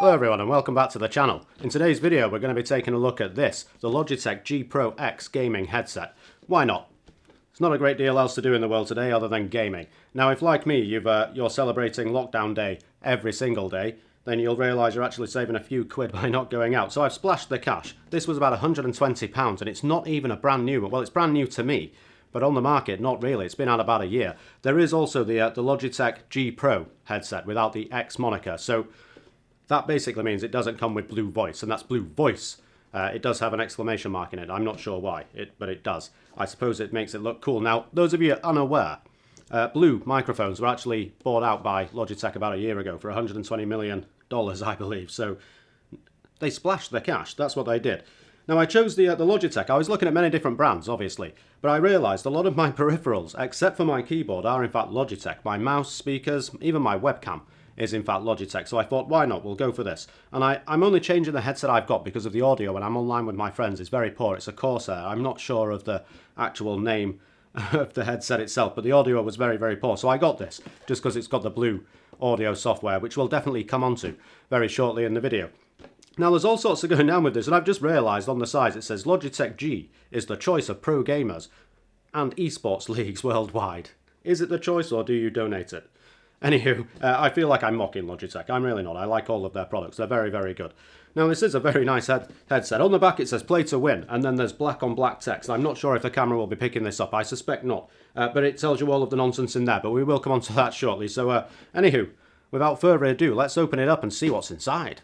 Hello everyone and welcome back to the channel. In today's video we're going to be taking a look at this, the Logitech G Pro X gaming headset. Why not? There's not a great deal else to do in the world today other than gaming. Now if like me you're celebrating lockdown day every single day, then you'll realise you're actually saving a few quid by not going out. So I've splashed the cash. This was about £120 and it's not even a brand new one. Well, it's brand new to me, but on the market, not really. It's been out about a year. There is also the Logitech G Pro headset without the X moniker. So that basically means it doesn't come with Blue Voice, and that's Blue Voice. It does have an exclamation mark in it. I'm not sure why, but it does. I suppose it makes it look cool. Now, those of you unaware, Blue microphones were actually bought out by Logitech about a year ago for $120 million, I believe. So they splashed the cash. That's what they did. Now, I chose the Logitech. I was looking at many different brands, obviously, but I realised a lot of my peripherals, except for my keyboard, are in fact Logitech. My mouse, speakers, even my webcam is in fact Logitech. So I thought, why not? We'll go for this. And I'm only changing the headset I've got because of the audio when I'm online with my friends. It's very poor. It's a Corsair. I'm not sure of the actual name of the headset itself, but the audio was very, very poor. So I got this just because it's got the Blue audio software, which we'll definitely come onto very shortly in the video. Now, there's all sorts of going down with this, and I've just realised on the side it says Logitech G is the choice of pro gamers and esports leagues worldwide. Is it the choice, or do you donate it? Anywho, I feel like I'm mocking Logitech. I'm really not. I like all of their products. They're very, very good. Now, this is a very nice headset. On the back, it says play to win, and then there's black on black text. I'm not sure if the camera will be picking this up. I suspect not. But it tells you all of the nonsense in there, but we will come on to that shortly. So, anywho, without further ado, let's open it up and see what's inside.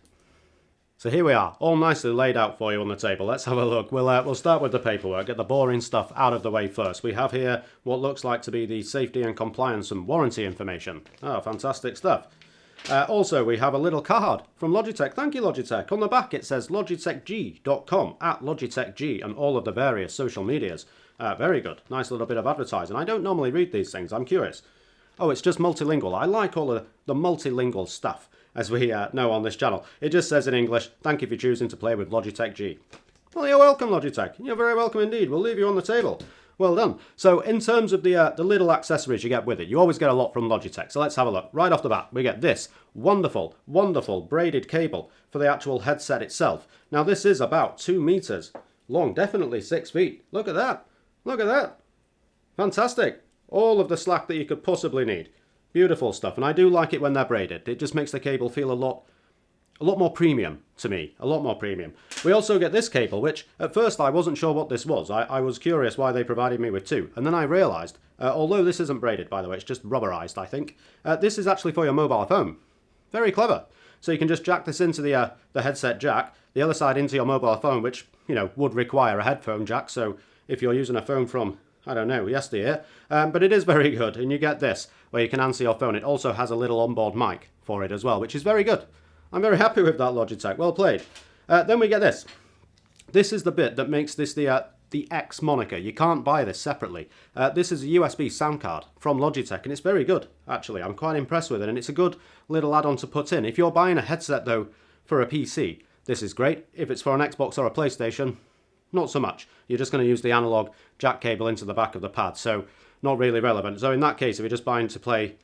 So here we are, all nicely laid out for you on the table. Let's have a look. We'll start with the paperwork, get the boring stuff out of the way first. We have here what looks like to be the safety and compliance and warranty information. Oh, fantastic stuff. Also, we have a little card from Logitech. Thank you, Logitech. On the back, it says logitechg.com, at LogitechG, and all of the various social medias. Very good. Nice little bit of advertising. I don't normally read these things. I'm curious. Oh, it's just multilingual. I like all of the multilingual stuff, as we know on this channel. It just says in English, thank you for choosing to play with Logitech G. Well, you're welcome, Logitech. You're very welcome indeed. We'll leave you on the table. Well done. So in terms of the little accessories you get with it, you always get a lot from Logitech. So let's have a look. Right off the bat, we get this wonderful, wonderful braided cable for the actual headset itself. Now, this is about 2 meters long, definitely 6 feet. Look at that. Look at that. Fantastic. All of the slack that you could possibly need. Beautiful stuff, and I do like it when they're braided. It just makes the cable feel a lot more premium to me, a lot more premium. We also get this cable, which at first I wasn't sure what this was. I was curious why they provided me with two, and then I realised, although this isn't braided, by the way, it's just rubberized, I think, this is actually for your mobile phone. Very clever. So you can just jack this into the headset jack, the other side into your mobile phone, which, you know, would require a headphone jack, so if you're using a phone from, I don't know, yesteryear, but it is very good, and you get this, where you can answer your phone. It also has a little onboard mic for it as well, which is very good. I'm very happy with that, Logitech. Well played. Then we get this. This is the bit that makes this the X moniker. You can't buy this separately. This is a USB sound card from Logitech, and it's very good, actually. I'm quite impressed with it, and it's a good little add-on to put in. If you're buying a headset, though, for a PC, this is great. If it's for an Xbox or a PlayStation, not so much. You're just going to use the analog jack cable into the back of the pad, so not really relevant. So in that case, if you're just buying to play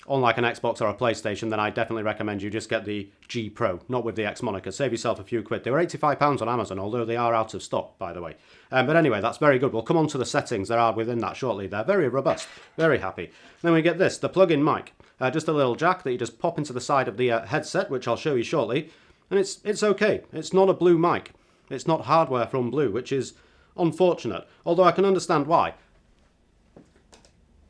on like an Xbox or a PlayStation, then I definitely recommend you just get the G Pro, not with the X moniker. Save yourself a few quid. They were £85 on Amazon, although they are out of stock, by the way. But anyway, that's very good. We'll come on to the settings there are within that shortly. They're very robust, very happy. Then we get this, the plug-in mic. Just a little jack that you just pop into the side of the headset, which I'll show you shortly. And it's okay. It's not a Blue mic. It's not hardware from Blue, which is unfortunate, although I can understand why.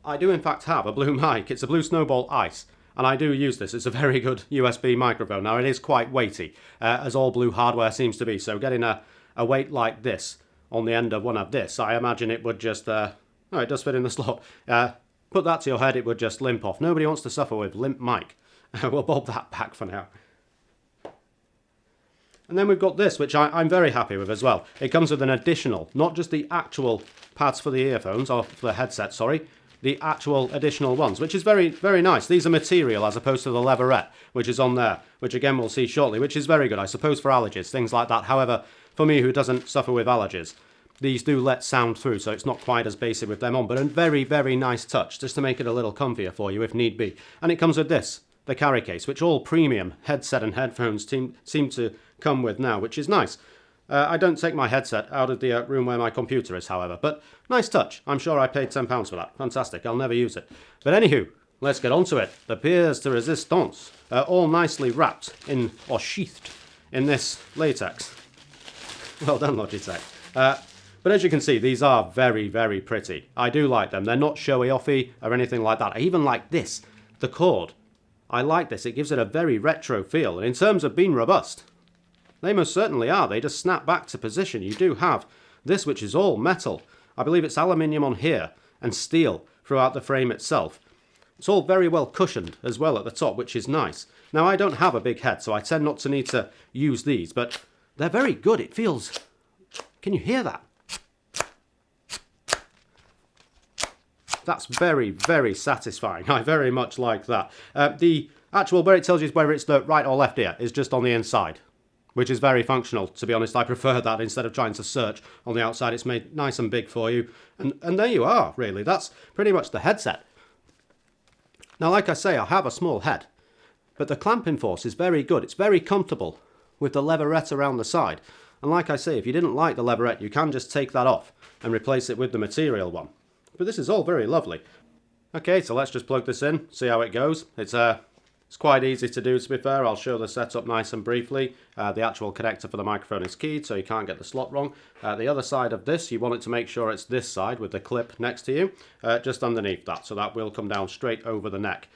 I do in fact have a Blue mic. It's a Blue Snowball Ice, and I do use this. It's a very good USB microphone. Now, it is quite weighty, as all Blue hardware seems to be, so getting a weight like this on the end of one of this, I imagine it would just, oh, it does fit in the slot. Put that to your head, it would just limp off. Nobody wants to suffer with limp mic. We'll bob that back for now. And then we've got this, which I'm very happy with as well. It comes with an additional, not just the actual pads for the earphones, or for the headset, sorry, the actual additional ones, which is very, very nice. These are material as opposed to the leatherette, which is on there, which again we'll see shortly, which is very good, I suppose, for allergies, things like that. However, for me, who doesn't suffer with allergies, these do let sound through, so it's not quite as basic with them on, but a very, very nice touch, just to make it a little comfier for you if need be. And it comes with this, the carry case, which all premium headset and headphones seem to come with now, which is nice. I don't take my headset out of the room where my computer is, however, but nice touch. I'm sure I paid £10 for that. Fantastic, I'll never use it. But anywho, let's get on to it. The pièces de résistance, all nicely wrapped in, or sheathed in this latex. Well done, Logitech. But as you can see, these are very, very pretty. I do like them. They're not showy-offy or anything like that. I even like this, the cord. I like this. It gives it a very retro feel. And in terms of being robust, they most certainly are. They just snap back to position. You do have this, which is all metal. I believe it's aluminium on here and steel throughout the frame itself. It's all very well cushioned as well at the top, which is nice. Now, I don't have a big head, so I tend not to need to use these, but they're very good. It feels... Can you hear that? That's very, very satisfying. I very much like that. The actual, where it tells you whether it's the right or left ear, is just on the inside, which is very functional. To be honest, I prefer that instead of trying to search on the outside. It's made nice and big for you. And there you are, really. That's pretty much the headset. Now, like I say, I have a small head, but the clamping force is very good. It's very comfortable with the leverette around the side. And like I say, if you didn't like the leverette, you can just take that off and replace it with the material one. But this is all very lovely. Okay, so let's just plug this in, see how it goes. It's quite easy to do, to be fair. I'll show the setup nice and briefly. The actual connector for the microphone is keyed, so you can't get the slot wrong. The other side of this, you want it to make sure it's this side with the clip next to you, just underneath that, so that will come down straight over the neck.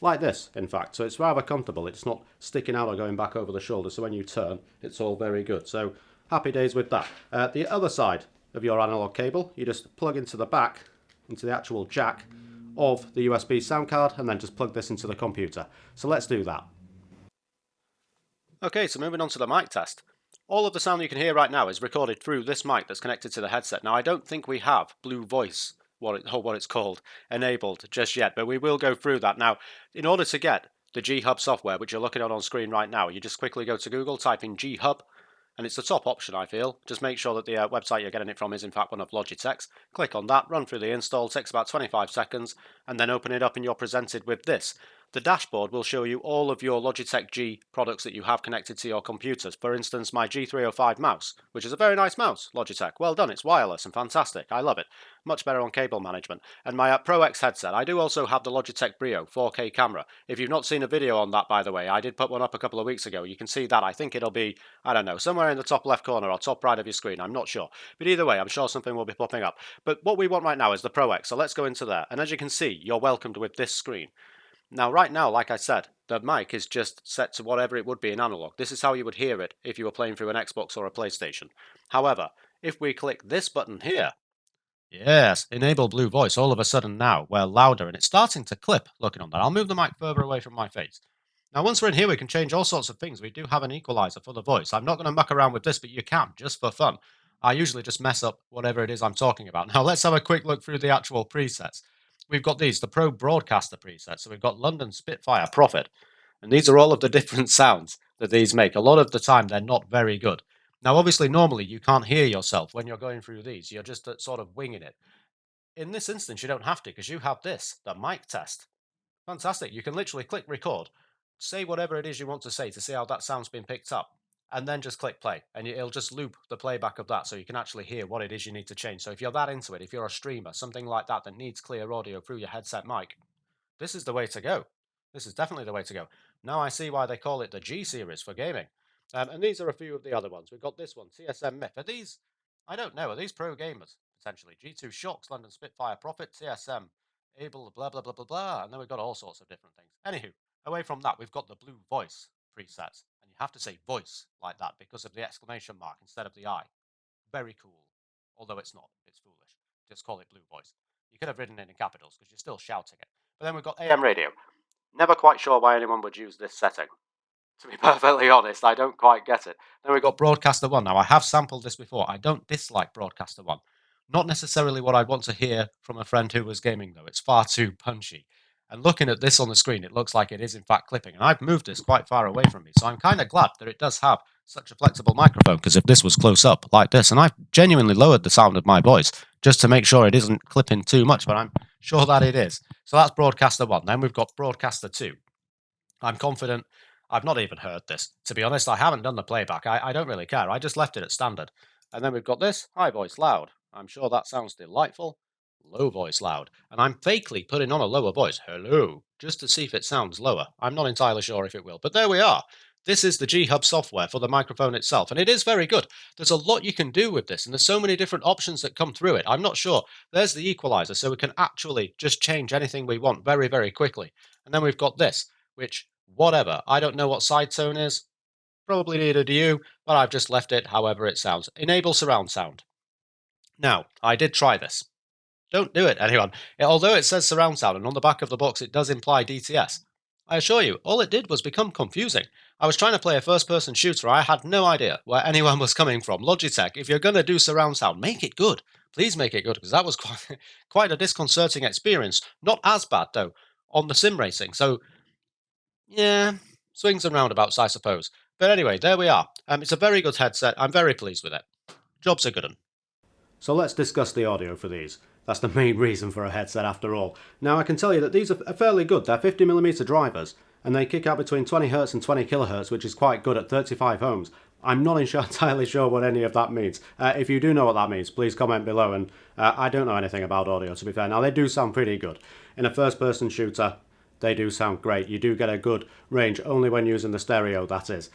Like this, in fact. So it's rather comfortable. It's not sticking out or going back over the shoulder, so when you turn, it's all very good. So happy days with that. The other side of your analog cable, you just plug into the back, into the actual jack of the USB sound card, and then just plug this into the computer. So let's do that. Okay, so moving on to the mic test. All of the sound you can hear right now is recorded through this mic that's connected to the headset. Now, I don't think we have Blue Voice, what it's called, enabled just yet, but we will go through that. Now, in order to get the G Hub software, which you're looking at on screen right now, you just quickly go to Google, type in G Hub, and it's the top option, I feel. Just make sure that the website you're getting it from is in fact one of Logitech's. Click on that, run through the install, takes about 25 seconds, and then open it up and you're presented with this. The dashboard will show you all of your Logitech G products that you have connected to your computers. For instance, my G305 mouse, which is a very nice mouse, Logitech. Well done, it's wireless and fantastic. I love it. Much better on cable management. And my Pro X headset. I do also have the Logitech Brio 4K camera. If you've not seen a video on that, by the way, I did put one up a couple of weeks ago. You can see that. I think it'll be, I don't know, somewhere in the top left corner or top right of your screen. I'm not sure. But either way, I'm sure something will be popping up. But what we want right now is the Pro X. So let's go into there. And as you can see, you're welcomed with this screen. Now, right now, like I said, the mic is just set to whatever it would be in analog. This is how you would hear it if you were playing through an Xbox or a PlayStation. However, if we click this button here, yes, enable Blue Voice, all of a sudden now we're louder and it's starting to clip looking on that. I'll move the mic further away from my face. Now, once we're in here, we can change all sorts of things. We do have an equalizer for the voice. I'm not going to muck around with this, but you can, just for fun. I usually just mess up whatever it is I'm talking about. Now, let's have a quick look through the actual presets. We've got these, the Pro Broadcaster preset. So we've got London Spitfire Prophet. And these are all of the different sounds that these make. A lot of the time, they're not very good. Now, obviously, normally, you can't hear yourself when you're going through these. You're just sort of winging it. In this instance, you don't have to, because you have this, the mic test. Fantastic. You can literally click record, say whatever it is you want to say to see how that sound's been picked up, and then just click play, and it'll just loop the playback of that so you can actually hear what it is you need to change. So if you're that into it, if you're a streamer, something like that that needs clear audio through your headset mic, this is the way to go. This is definitely the way to go. Now I see why they call it the G series for gaming. And these are a few of the other ones. We've got this one, TSM Myth. Are these, I don't know, are these pro gamers, potentially? G2 Shocks, London Spitfire Prophet, TSM, Able, blah, blah, blah, blah, blah. And then we've got all sorts of different things. Anywho, away from that, we've got the Blue Voice presets. And you have to say voice like that because of the exclamation mark instead of the I. Very cool. Although it's not. It's foolish. Just call it Blue Voice. You could have written it in capitals because you're still shouting it. But then we've got AM radio. Never quite sure why anyone would use this setting. To be perfectly honest, I don't quite get it. Then we've got Broadcaster 1. Now, I have sampled this before. I don't dislike Broadcaster 1. Not necessarily what I'd want to hear from a friend who was gaming, though. It's far too punchy. And looking at this on the screen, it looks like it is, in fact, clipping. And I've moved this quite far away from me. So I'm kind of glad that it does have such a flexible microphone, because if this was close up like this, and I've genuinely lowered the sound of my voice just to make sure it isn't clipping too much, but I'm sure that it is. So that's Broadcaster 1. Then we've got Broadcaster 2. I'm confident. I've not even heard this. To be honest, I haven't done the playback. I don't really care. I just left it at standard. And then we've got this, high voice loud. I'm sure that sounds delightful. Low voice loud. And I'm fakely putting on a lower voice, hello, just to see if it sounds lower. I'm not entirely sure if it will, but there we are. This is the G Hub software for the microphone itself, and it is very good. There's a lot you can do with this, and there's so many different options that come through it. I'm not sure. There's the equalizer, so we can actually just change anything we want very, very quickly. And then we've got this, which, whatever, I don't know what side tone is. Probably neither do you, but I've just left it however it sounds. Enable surround sound. Now, I did try this. Don't do it, anyone. Although it says surround sound, and on the back of the box it does imply DTS, I assure you, all it did was become confusing. I was trying to play a first-person shooter. I had no idea where anyone was coming from. Logitech, if you're going to do surround sound, make it good. Please make it good, because that was quite a disconcerting experience. Not as bad, though, on the sim racing. So, yeah, swings and roundabouts, I suppose. But anyway, there we are. It's a very good headset. I'm very pleased with it. Job's a good one. So let's discuss the audio for these. That's the main reason for a headset after all. Now I can tell you that these are fairly good. They're 50mm drivers, and they kick out between 20Hz and 20kHz, which is quite good at 35 ohms. I'm not entirely sure what any of that means. If you do know what that means, please comment below, and I don't know anything about audio, to be fair. Now they do sound pretty good. In a first-person shooter, they do sound great. You do get a good range, only when using the stereo, that is.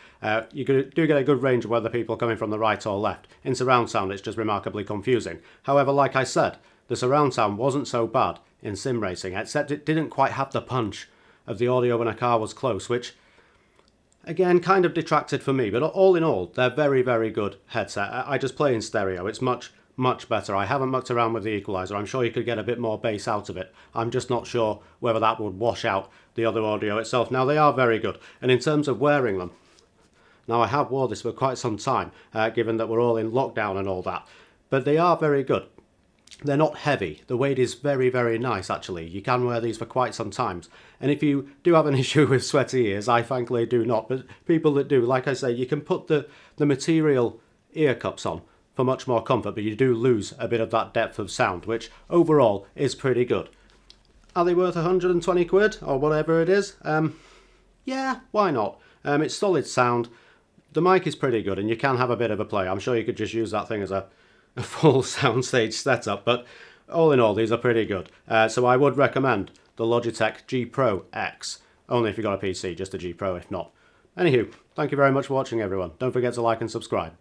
You do get a good range of whether people are coming from the right or left. In surround sound, it's just remarkably confusing. However, like I said, the surround sound wasn't so bad in sim racing, except it didn't quite have the punch of the audio when a car was close, which, again, kind of detracted for me. But all in all, they're very, very good headset. I just play in stereo. It's much better. I haven't mucked around with the equalizer. I'm sure you could get a bit more bass out of it. I'm just not sure whether that would wash out the other audio itself. Now, they are very good. And in terms of wearing them, now I have worn this for quite some time, given that we're all in lockdown and all that. But they are very good. They're not heavy. The weight is very, very nice, actually. You can wear these for quite some times. And if you do have an issue with sweaty ears, I thankfully do not. But people that do, like I say, you can put the material ear cups on for much more comfort, but you do lose a bit of that depth of sound, which overall is pretty good. Are they worth 120 quid or whatever it is? Yeah, why not? It's solid sound. The mic is pretty good, and you can have a bit of a play. I'm sure you could just use that thing as a full soundstage setup, but all in all, these are pretty good. So I would recommend the Logitech G Pro X, only if you've got a PC, just a G Pro if not. Anywho, thank you very much for watching, everyone. Don't forget to like and subscribe.